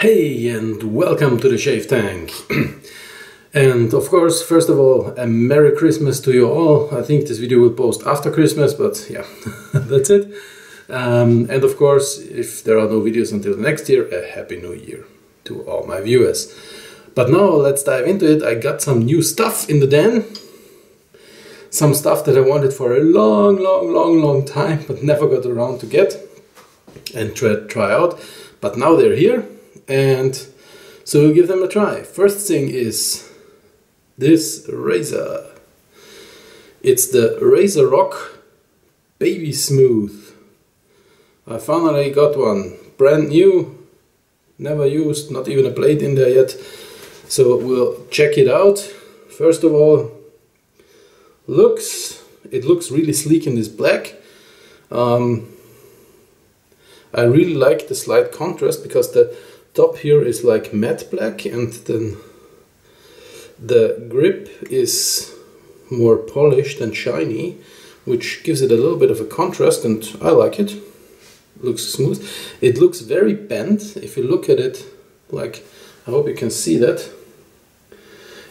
Hey, and welcome to the Shave Tank. And of course, first of all, a Merry Christmas to you all. I think this video will post after Christmas, but yeah, that's it. And of course, if there are no videos until next year, a Happy New Year to all my viewers. But now let's dive into it. I got some new stuff in the den. Some stuff that I wanted for a long time, but never got around to get and try out. But now they're here. And so we'll give them a try. First thing is this razor. It's the Razorock Baby Smooth. I finally got one, brand new, never used, not even a blade in there yet. So we'll check it out. First of all, it looks really sleek in this black. I really like the slight contrast because the top here is like matte black and then the grip is more polished and shiny, which gives it a little bit of a contrast, and I like it. Looks smooth. It looks very bent. If you look at it, like, I hope you can see that.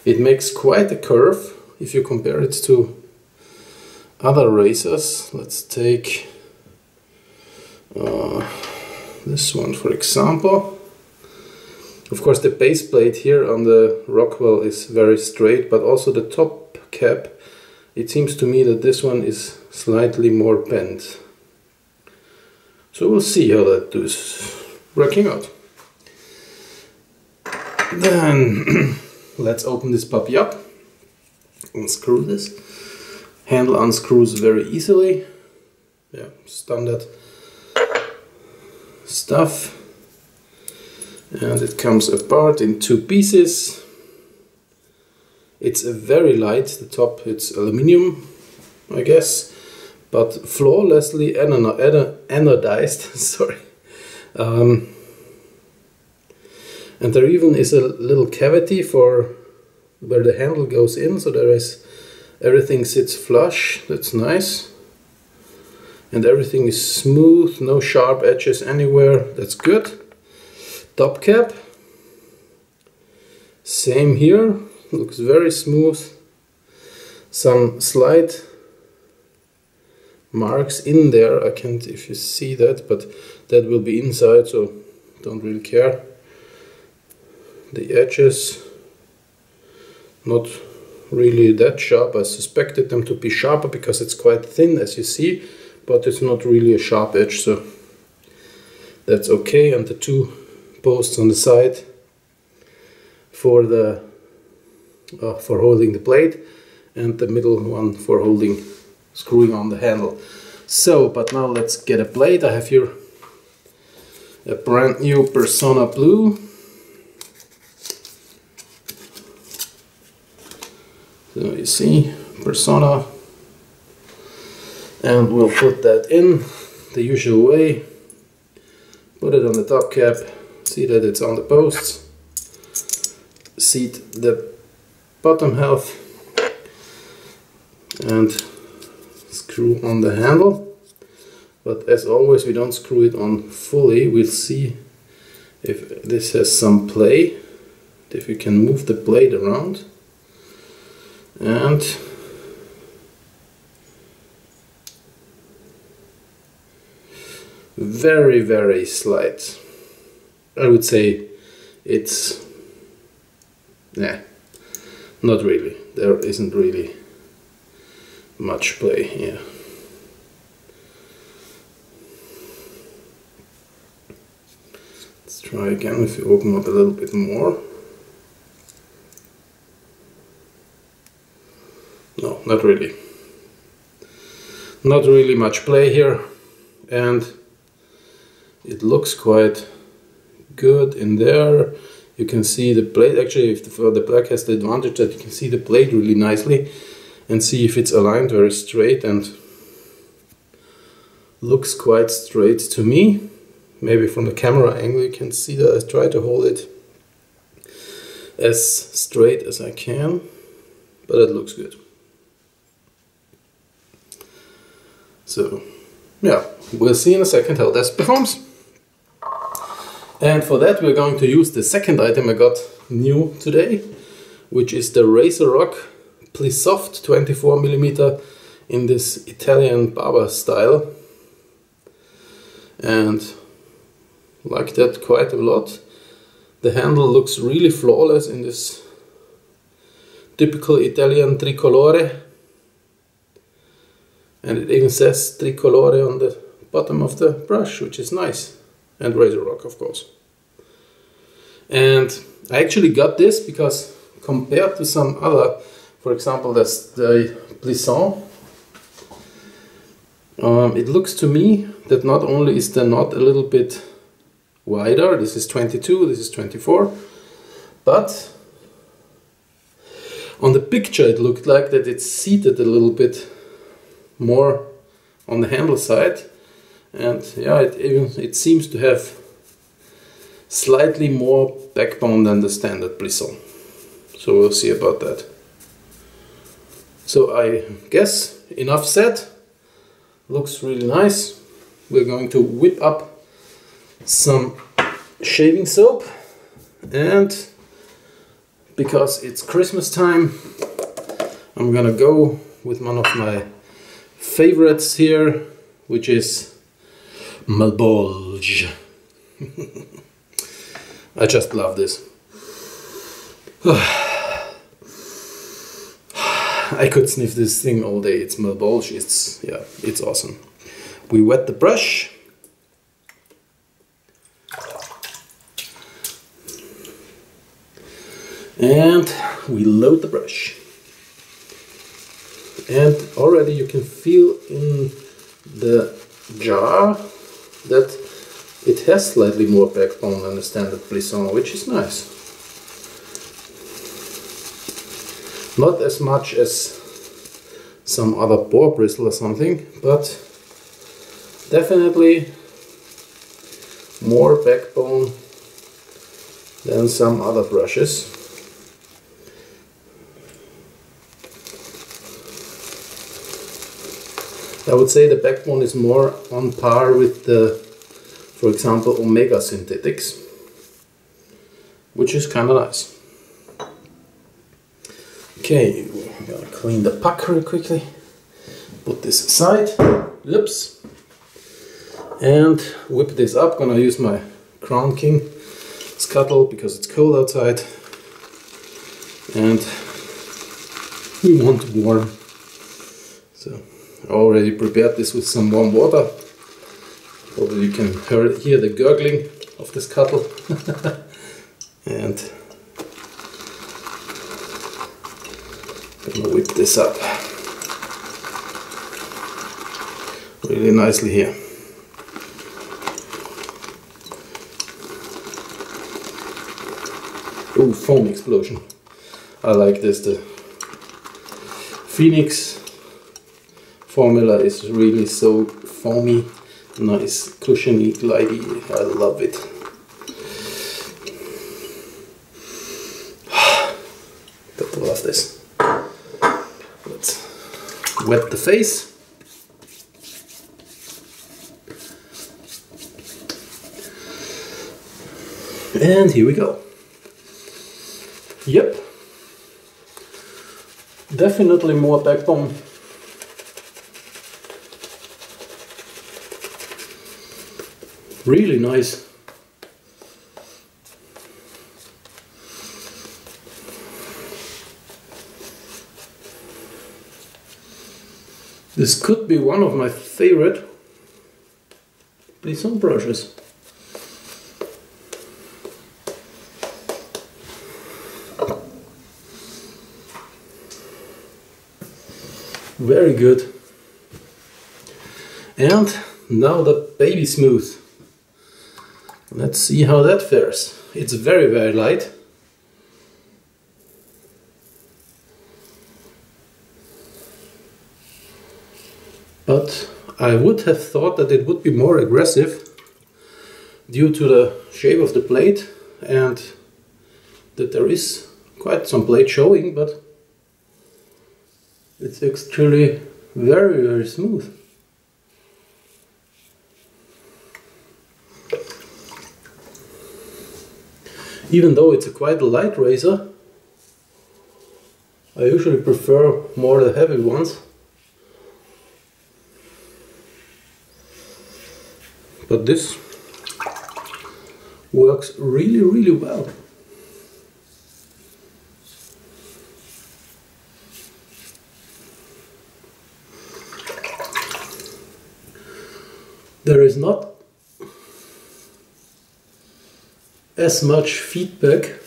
It makes quite a curve if you compare it to other razors. Let's take this one for example. Of course, the base plate here on the Rockwell is very straight, but also the top cap, it seems to me that this one is slightly more bent. So we'll see how that is working out. Then let's open this puppy up, unscrew this. Handle unscrews very easily. Yeah, standard stuff. And it comes apart in two pieces. It's very light, the top it's aluminium, I guess, but flawlessly anodized, sorry. And there even is a little cavity for where the handle goes in, so everything sits flush, that's nice. And everything is smooth, no sharp edges anywhere, that's good. Top cap, same here, looks very smooth. Some slight marks in there, I can't if you see that, but that will be inside, so don't really care. The edges, not really that sharp. I suspected them to be sharper because it's quite thin, as you see, but it's not really a sharp edge, so that's okay. And the two posts on the side for the for holding the blade, and the middle one for screwing on the handle. So, but now let's get a blade. I have here a brand new Persona Blue. So you see, Persona, and we'll put that in the usual way. Put it on the top cap. See that it's on the posts. Seat the bottom half and screw on the handle. But as always, we don't screw it on fully. We'll see if this has some play, if we can move the blade around. And very slight. I would say it's, not really. There isn't really much play here. Let's try again if you open up a little bit more. No, not really. Not really much play here, and it looks quite good in there. You can see the blade. Actually, if the black has the advantage that you can see the blade really nicely and see if it's aligned very straight, and looks quite straight to me. Maybe from the camera angle you can see that I try to hold it as straight as I can, but it looks good. So yeah, we'll see in a second how this performs. And for that we're going to use the second item I got new today, which is the Razorock Plissoft 24mm in this Italian barber style. And like that quite a lot. The handle looks really flawless in this typical Italian Tricolour. And it even says Tricolour on the bottom of the brush, which is nice. And Razorock, of course. And I actually got this because compared to some other, for example, that's the Plissoft, it looks to me that not only is the knot a little bit wider, this is 22, this is 24, but on the picture it looked like that it's seated a little bit more on the handle side. And yeah, it seems to have slightly more backbone than the standard Plissoft. So we'll see about that. So I guess enough said. Looks really nice. We're going to whip up some shaving soap, and because it's Christmas time, I'm gonna go with one of my favorites here, which is Malbolge. I just love this. I could sniff this thing all day. It's Malbolge. It's awesome. We wet the brush. And we load the brush. And already you can feel in the jar that it has slightly more backbone than the standard Plissoft, which is nice. Not as much as some other boar bristle or something, but definitely more backbone than some other brushes. I would say the backbone is more on par with the, for example, Omega synthetics, which is kind of nice. Okay, we're gonna clean the puck real quickly. Put this aside. Oops. And whip this up. Gonna use my Crown King scuttle because it's cold outside. And we want warm. So I already prepared this with some warm water. Probably you can hear the gurgling of the scuttle. And I'm gonna whip this up really nicely here. Oh, foam explosion. I like this. The Phoenix formula is really so foamy, nice, cushiony, glidey. I love it. But I love this. Let's wet the face. And here we go. Yep. Definitely more backbone. Really nice. This could be one of my favorite Plissoft brushes. Very good. And now the Baby Smooth. Let's see how that fares. It's very, very light. But I would have thought that it would be more aggressive due to the shape of the blade and that there is quite some blade showing, but it's actually very, very smooth. Even though it's a quite light razor, I usually prefer more the heavy ones. But this works really, really well. There is not as much feedback.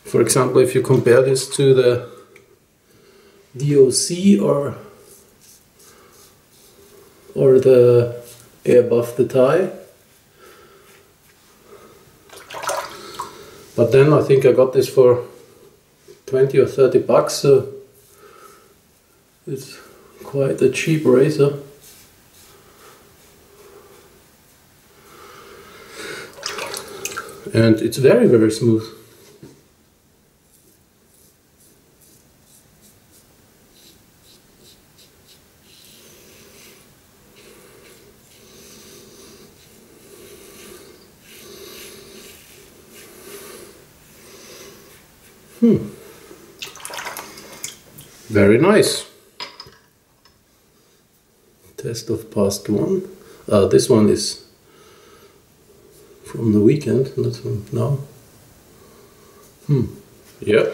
For example, if you compare this to the DOC or the Air Above the Tie. But then I think I got this for 20 or 30 bucks, so it's quite a cheap razor. And it's very, very smooth. Very nice. Test of past one. This one is from the weekend, not from now. Yeah,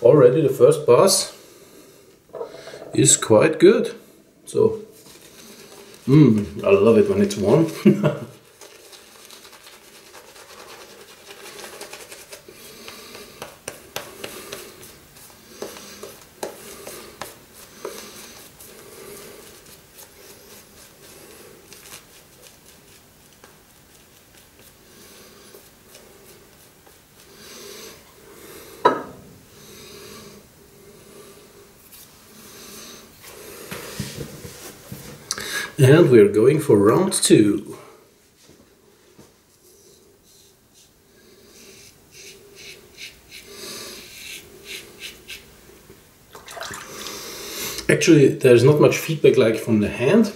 already the first pass is quite good. So, I love it when it's warm. And we're going for round 2. Actually, there's not much feedback like from the hand,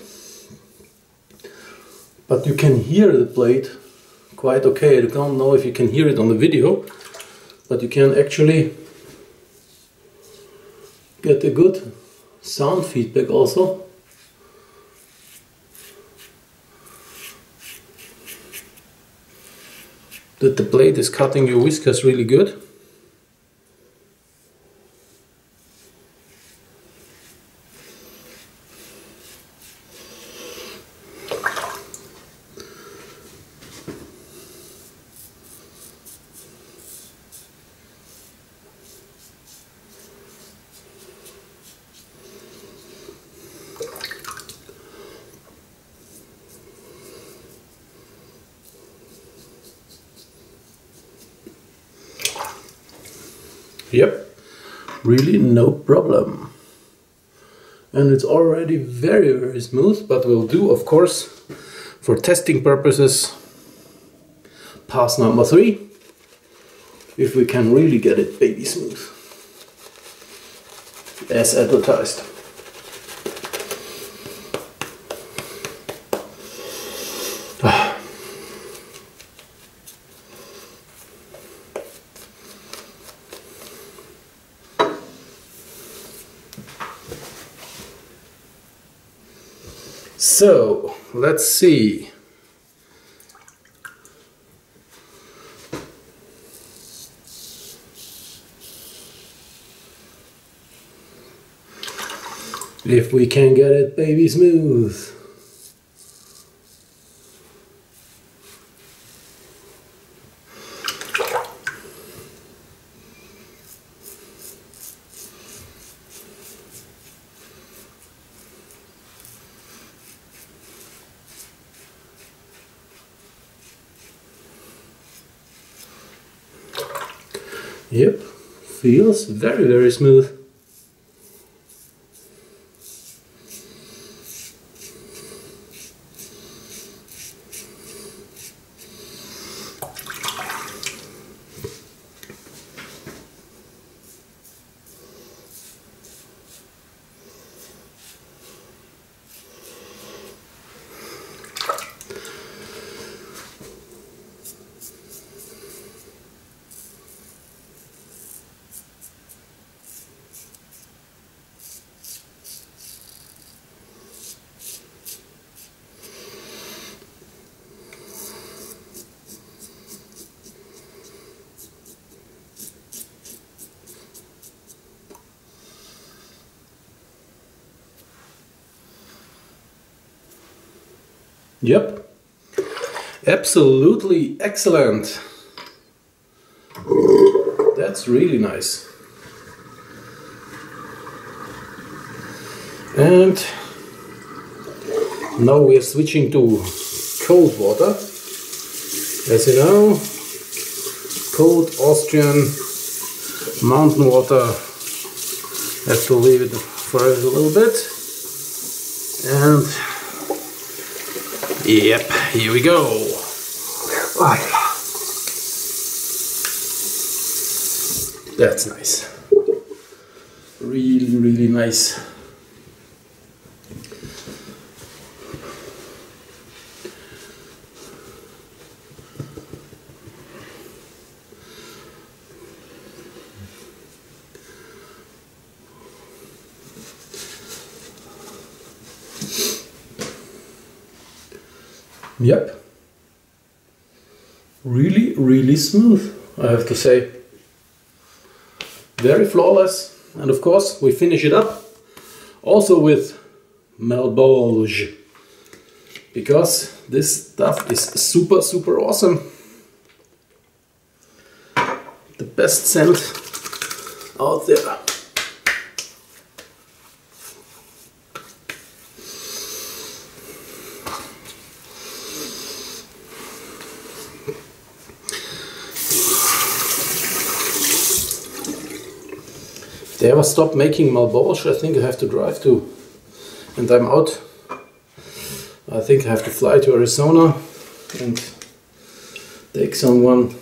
but you can hear the blade quite okay. I don't know if you can hear it on the video, but you can actually get a good sound feedback also. That the blade is cutting your whiskers really good. Yep, really no problem. And it's already very, very smooth, but we'll do, of course, for testing purposes, pass number 3, if we can really get it baby smooth, as advertised. So, let's see. If we can get it baby smooth. Yep, feels very, very smooth. Yep, absolutely excellent. That's really nice. And now we are switching to cold water. As you know, cold Austrian mountain water, have to leave it for a little bit. And yep, here we go. That's nice. Really, really nice. Yep, really, really smooth, I have to say. Very flawless, and of course we finish it up also with Malbolge, because this stuff is super, super awesome. The best scent out there. If they ever stop making Malbolge, I think I have to drive to, and I'm out. I think I have to fly to Arizona and take someone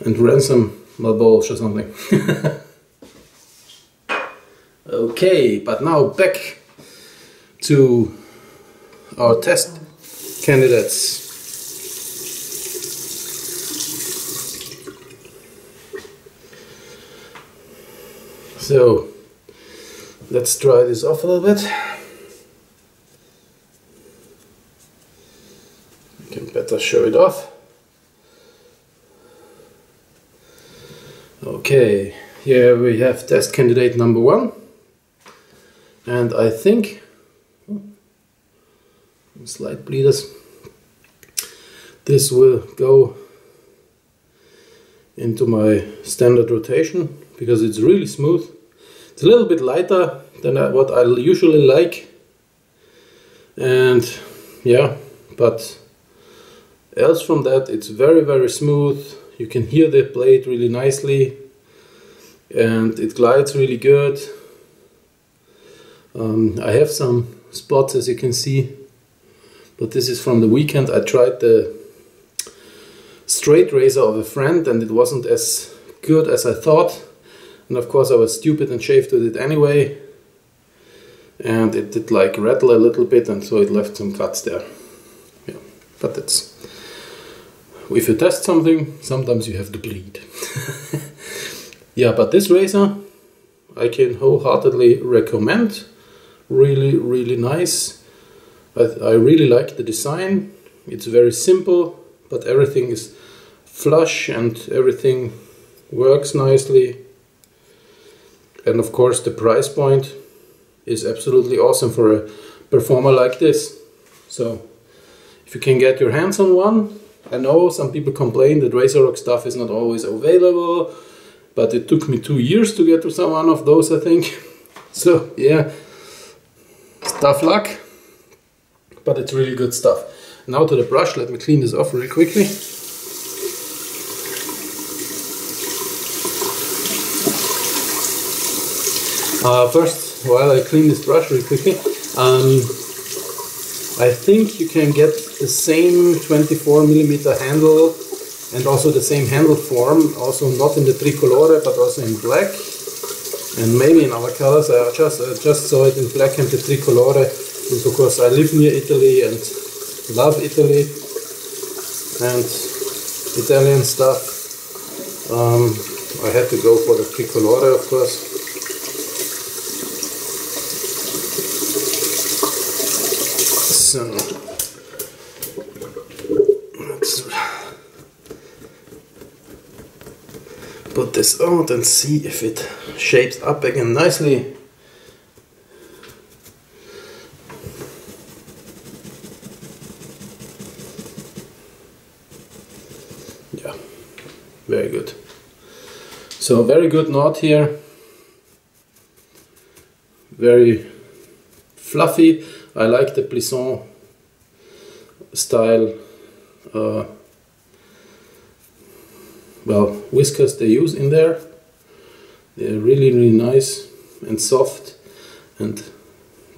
and rent some Malbolge or something. Okay, but now back to our test candidates. So let's try this off a little bit. I can better show it off. Okay, here we have test candidate number 1, and I think slight bleeders. This will go into my standard rotation because it's really smooth. It's a little bit lighter than what I usually like, and yeah, but else from that it's very, very smooth. You can hear the blade really nicely and it glides really good. I have some spots, as you can see, but this is from the weekend. I tried the straight razor of a friend and it wasn't as good as I thought. And of course I was stupid and shaved with it anyway. And it did like rattle a little bit, and so it left some cuts there. Yeah, but that's... if you test something, sometimes you have to bleed. Yeah, but this razor I can wholeheartedly recommend. Really, really nice. I really like the design. It's very simple, but everything is flush and everything works nicely. And of course the price point is absolutely awesome for a performer like this. So if you can get your hands on one, I know some people complain that Razorock stuff is not always available, but it took me 2 years to get to some one of those, I think. So yeah, it's tough luck, but it's really good stuff. Now to the brush. Let me clean this off really quickly. First, while I clean this brush really quickly, I think you can get the same 24mm handle and also the same handle form, also not in the Tricolour but also in black and maybe in other colors. I just saw it in black and the Tricolour, and of course I live near Italy and love Italy and Italian stuff. I had to go for the Tricolour, of course. So let's put this out and see if it shapes up again nicely. very good. So very good knot here, very fluffy. I like the Plisson style well, whiskers they use in there. They're really, really nice and soft, and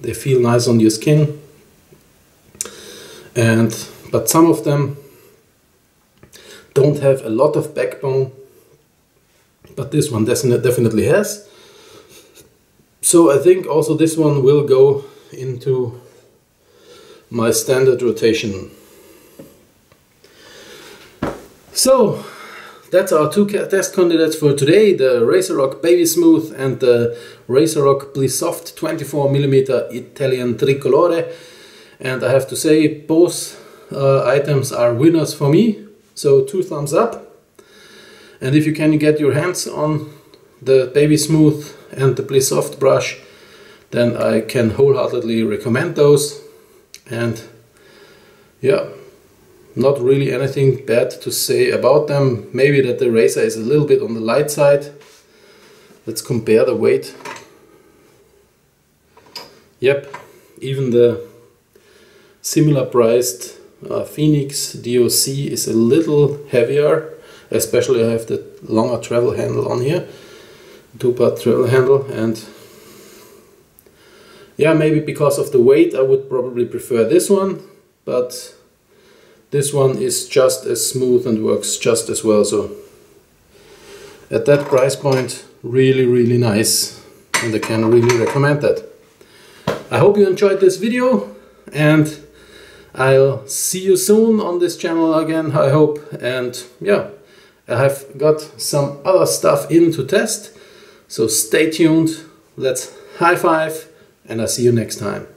they feel nice on your skin. But some of them don't have a lot of backbone, but this one definitely has. So I think also this one will go into my standard rotation. So that's our two test candidates for today, the Razorock Baby Smooth and the Razorock Plissoft 24mm Italian Tricolour. And I have to say, both items are winners for me, so 2 thumbs up. And if you can get your hands on the Baby Smooth and the Plissoft brush, then I can wholeheartedly recommend those. And yeah, not really anything bad to say about them. Maybe that the razor is a little bit on the light side. Let's compare the weight. Yep, even the similar priced Phoenix DOC is a little heavier, especially I have the longer travel handle on here, 2-part travel handle, and yeah, maybe because of the weight I would probably prefer this one, but this one is just as smooth and works just as well. So at that price point, really, really nice, and I can really recommend that. I hope you enjoyed this video, and I'll see you soon on this channel again, I hope. And yeah, I have got some other stuff in to test, so stay tuned. Let's high five, and I'll see you next time.